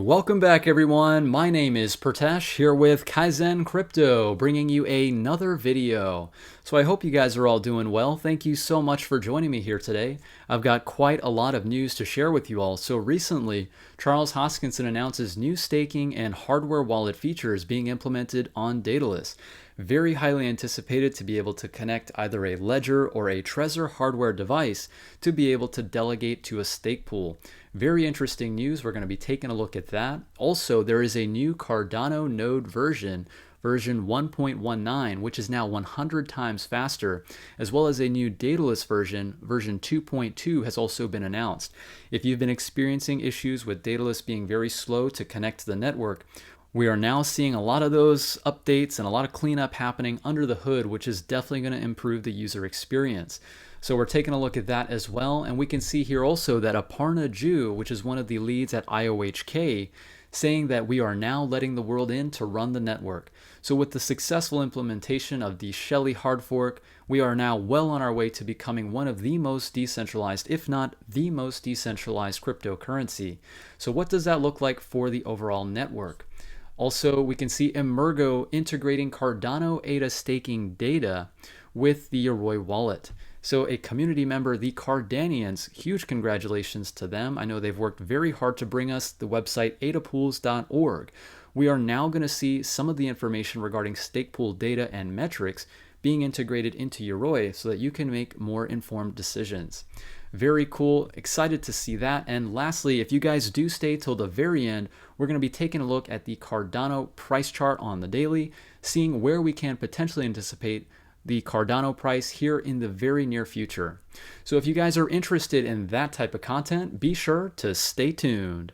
Welcome back everyone, my name is Pritesh here with Kaizen Crypto, bringing you another video. So I hope you guys are all doing well. Thank you so much for joining me here today. I've got quite a lot of news to share with you all. So recently, Charles Hoskinson announces new staking and hardware wallet features being implemented on Daedalus. Very highly anticipated to be able to connect either a Ledger or a Trezor hardware device to be able to delegate to a stake pool. Very interesting news. We're going to be taking a look at that. Also, there is a new Cardano node version 1.19, which is now 100 times faster, as well as a new Daedalus version 2.2 has also been announced. If you've been experiencing issues with Daedalus being very slow to connect to the network, we are now seeing a lot of those updates and a lot of cleanup happening under the hood, which is definitely going to improve the user experience. So we're taking a look at that as well, and we can see here also that Aparna Ju, which is one of the leads at IOHK, saying that we are now letting the world in to run the network. So with the successful implementation of the Shelley hard fork, we are now well on our way to becoming one of the most decentralized, if not the most decentralized cryptocurrency. So what does that look like for the overall network? Also, we can see Emurgo integrating Cardano ADA staking data with the Yoroi wallet. So a community member, the Cardanians, huge congratulations to them. I know they've worked very hard to bring us the website adapools.org. We are now going to see some of the information regarding stake pool data and metrics being integrated into Yoroi so that you can make more informed decisions. Very cool, excited to see that. And lastly, if you guys do stay till the very end, we're going to be taking a look at the Cardano price chart on the daily, seeing where we can potentially anticipate the Cardano price here in the very near future. So if you guys are interested in that type of content, be sure to stay tuned.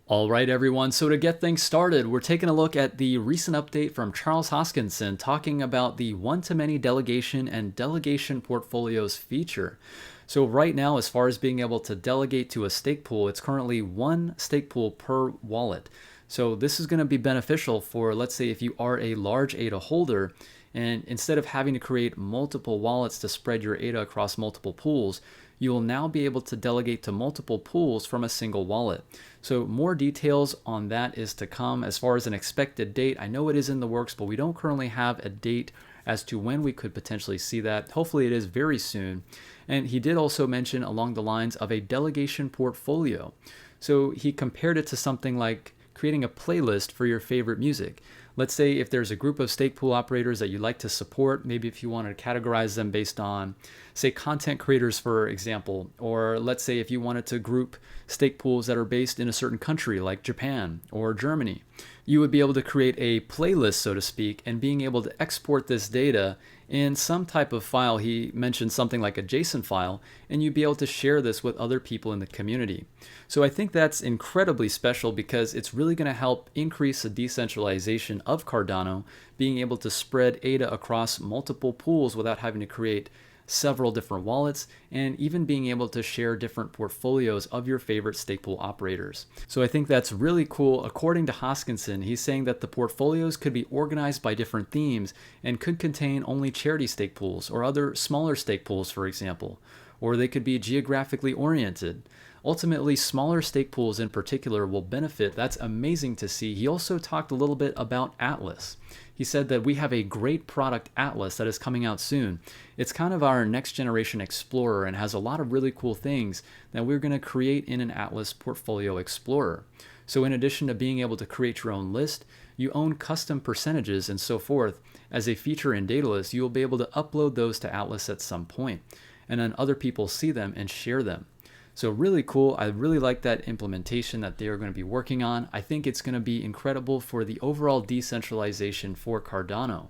All right, everyone. So to get things started, we're taking a look at the recent update from Charles Hoskinson talking about the one-to-many delegation and delegation portfolios feature. So right now, as far as being able to delegate to a stake pool, it's currently one stake pool per wallet. So this is going to be beneficial for, let's say, if you are a large ADA holder, and instead of having to create multiple wallets to spread your ADA across multiple pools, you will now be able to delegate to multiple pools from a single wallet. So more details on that is to come. As far as an expected date, I know it is in the works, but we don't currently have a date as to when we could potentially see that. Hopefully it is very soon. And he did also mention along the lines of a delegation portfolio. So he compared it to something like creating a playlist for your favorite music. Let's say if there's a group of stake pool operators that you like to support, maybe if you wanted to categorize them based on, say, content creators, for example, or let's say if you wanted to group stake pools that are based in a certain country like Japan or Germany, you would be able to create a playlist, so to speak, and being able to export this data in some type of file. He mentioned something like a JSON file, and you'd be able to share this with other people in the community. So I think that's incredibly special because it's really going to help increase the decentralization of Cardano, being able to spread ADA across multiple pools without having to create several different wallets, and even being able to share different portfolios of your favorite stake pool operators. So I think that's really cool. According to Hoskinson, he's saying that the portfolios could be organized by different themes and could contain only charity stake pools or other smaller stake pools, for example, or they could be geographically oriented. Ultimately, smaller stake pools in particular will benefit. That's amazing to see. He also talked a little bit about Atlas. He said that we have a great product, Atlas, that is coming out soon. It's kind of our next generation Explorer and has a lot of really cool things that we're going to create in an Atlas Portfolio Explorer. So in addition to being able to create your own list, you own custom percentages and so forth. As a feature in Daedalus, you will be able to upload those to Atlas at some point, and then other people see them and share them. So really cool. I really like that implementation that they are going to be working on. I think it's going to be incredible for the overall decentralization for Cardano.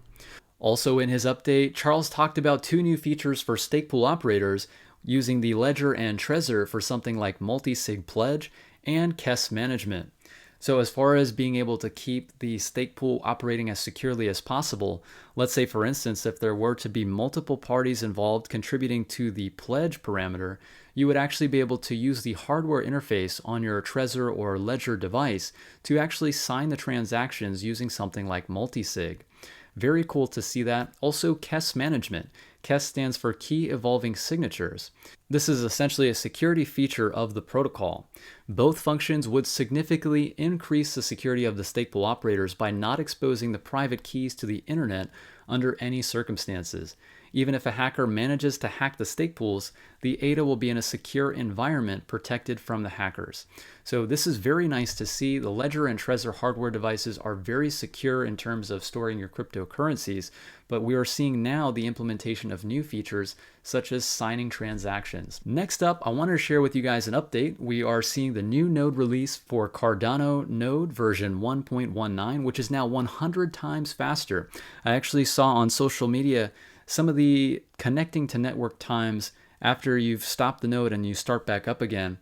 Also in his update, Charles talked about two new features for stake pool operators using the Ledger and Trezor for something like multi-sig pledge and KES management. So as far as being able to keep the stake pool operating as securely as possible, let's say for instance, if there were to be multiple parties involved contributing to the pledge parameter, you would actually be able to use the hardware interface on your Trezor or Ledger device to actually sign the transactions using something like multisig. Very cool to see that. Also, KES management. KES stands for Key Evolving Signatures. This is essentially a security feature of the protocol. Both functions would significantly increase the security of the stake pool operators by not exposing the private keys to the internet under any circumstances. Even if a hacker manages to hack the stake pools, the ADA will be in a secure environment protected from the hackers. So this is very nice to see. The Ledger and Trezor hardware devices are very secure in terms of storing your cryptocurrencies, but we are seeing now the implementation of new features such as signing transactions. Next up, I want to share with you guys an update. We are seeing the new node release for Cardano node version 1.19, which is now 100 times faster. I actually saw on social media some of the connecting to network times after you've stopped the node and you start back up again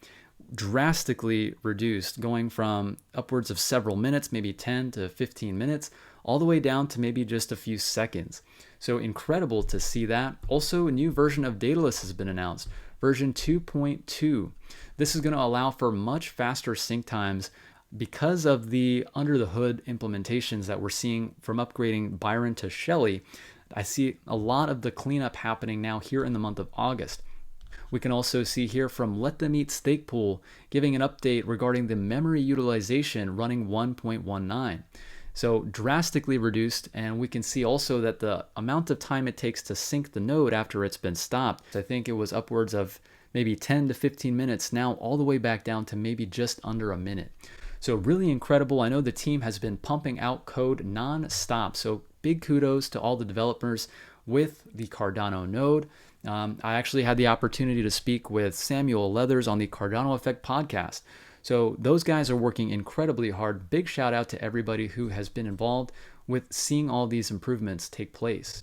drastically reduced, going from upwards of several minutes, maybe 10 to 15 minutes, all the way down to maybe just a few seconds. So incredible to see that. Also, a new version of Daedalus has been announced, version 2.2. This is going to allow for much faster sync times because of the under the hood implementations that we're seeing from upgrading Byron to Shelly. I see a lot of the cleanup happening now here in the month of August. We can also see here from Let Them Eat STAKEPOOL giving an update regarding the memory utilization running 1.19. So drastically reduced, and we can see also that the amount of time it takes to sync the node after it's been stopped, I think it was upwards of maybe 10 to 15 minutes, now all the way back down to maybe just under a minute. So really incredible. I know the team has been pumping out code non-stop, so big kudos to all the developers with the Cardano node. I actually had the opportunity to speak with Samuel Leathers on the Cardano Effect podcast. So those guys are working incredibly hard. Big shout out to everybody who has been involved with seeing all these improvements take place.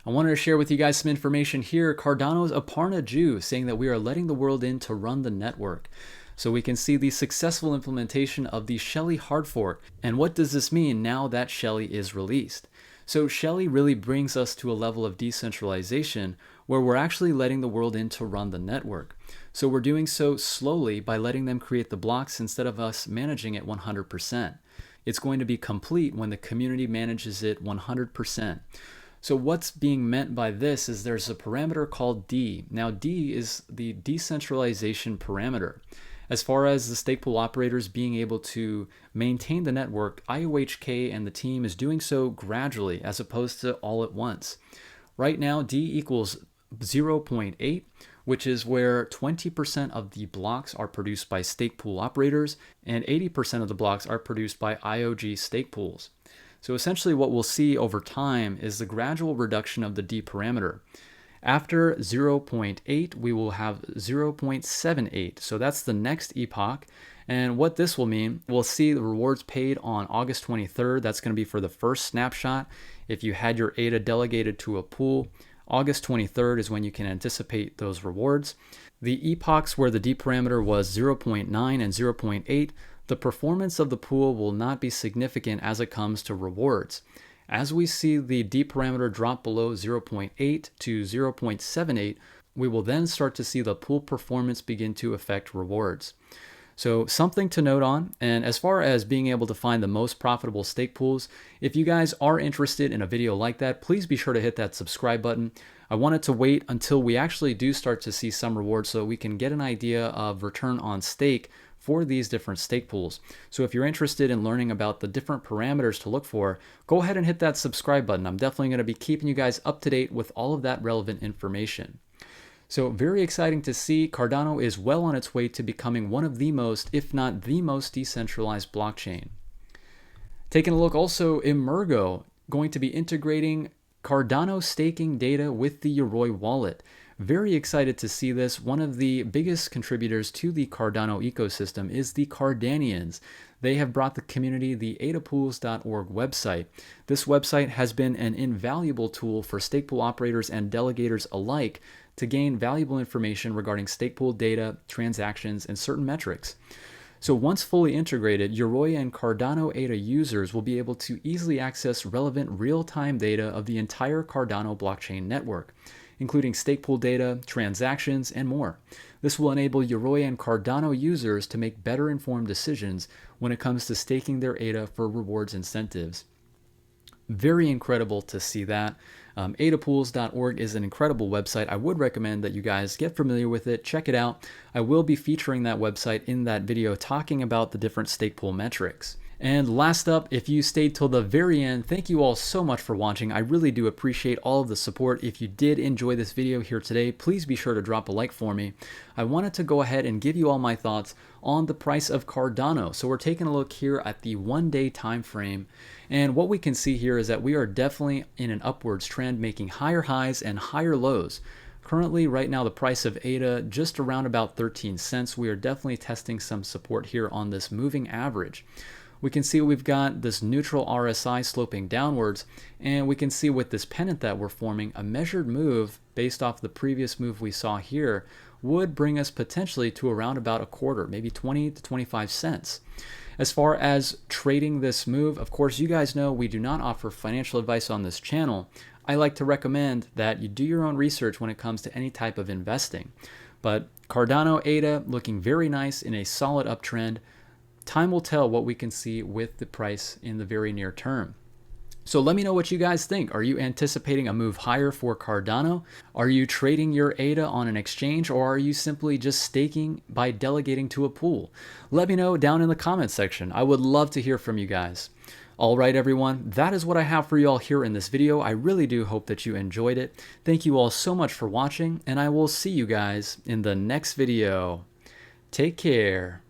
I wanted to share with you guys some information here. Cardano's Aparna Jew saying that we are letting the world in to run the network. So we can see the successful implementation of the Shelly hard fork. And what does this mean now that Shelly is released? So Shelly really brings us to a level of decentralization where we're actually letting the world in to run the network. So we're doing so slowly by letting them create the blocks instead of us managing it 100%. It's going to be complete when the community manages it 100%. So what's being meant by this is there's a parameter called D. Now D is the decentralization parameter. As far as the stake pool operators being able to maintain the network, IOHK and the team is doing so gradually as opposed to all at once. Right now, D equals 0.8, which is where 20% of the blocks are produced by stake pool operators and 80% of the blocks are produced by IOG stake pools. So essentially what we'll see over time is the gradual reduction of the D parameter. After 0.8, we will have 0.78. So that's the next epoch. And what this will mean, we'll see the rewards paid on August 23rd. That's going to be for the first snapshot. If you had your ADA delegated to a pool, August 23rd is when you can anticipate those rewards. The epochs where the D parameter was 0.9 and 0.8, the performance of the pool will not be significant as it comes to rewards. As we see the D parameter drop below 0.8 to 0.78, we will then start to see the pool performance begin to affect rewards. So something to note on. And as far as being able to find the most profitable stake pools, if you guys are interested in a video like that, please be sure to hit that subscribe button. I wanted to wait until we actually do start to see some rewards so we can get an idea of return on stake for these different stake pools. So if you're interested in learning about the different parameters to look for, go ahead and hit that subscribe button. I'm definitely going to be keeping you guys up to date with all of that relevant information. So very exciting to see. Cardano is well on its way to becoming one of the most, if not the most decentralized blockchain. Taking a look also, Emurgo going to be integrating Cardano staking data with the Yoroi wallet. Very excited to see this. One of the biggest contributors to the Cardano ecosystem is the Cardanians. They have brought the community the adapools.org website. This website has been an invaluable tool for stake pool operators and delegators alike to gain valuable information regarding stake pool data, transactions, and certain metrics. So once fully integrated, Yoroi and Cardano ADA users will be able to easily access relevant real-time data of the entire Cardano blockchain network, including stake pool data, transactions, and more. This will enable Yoroi and Cardano users to make better informed decisions when it comes to staking their ADA for rewards incentives. Very incredible to see that. AdaPools.org is an incredible website. I would recommend that you guys get familiar with it, check it out. I will be featuring that website in that video talking about the different stake pool metrics. And last up, if you stayed till the very end, thank you all so much for watching. I really do appreciate all of the support. If you did enjoy this video here today, please be sure to drop a like for me. I wanted to go ahead and give you all my thoughts on the price of Cardano. So we're taking a look here at the 1-day time frame. And what we can see here is that we are definitely in an upwards trend, making higher highs and higher lows. Currently, right now, the price of ADA just around about 13 cents. We are definitely testing some support here on this moving average. We can see we've got this neutral RSI sloping downwards, and we can see with this pennant that we're forming, a measured move based off the previous move we saw here would bring us potentially to around about a quarter, maybe 20 to 25 cents. As far as trading this move, of course, you guys know we do not offer financial advice on this channel. I like to recommend that you do your own research when it comes to any type of investing. But Cardano ADA looking very nice in a solid uptrend. Time will tell what we can see with the price in the very near term. So let me know what you guys think. Are you anticipating a move higher for Cardano? Are you trading your ADA on an exchange, or are you simply just staking by delegating to a pool? Let me know down in the comments section. I would love to hear from you guys. All right, everyone, that is what I have for you all here in this video. I really do hope that you enjoyed it. Thank you all so much for watching, and I will see you guys in the next video. Take care.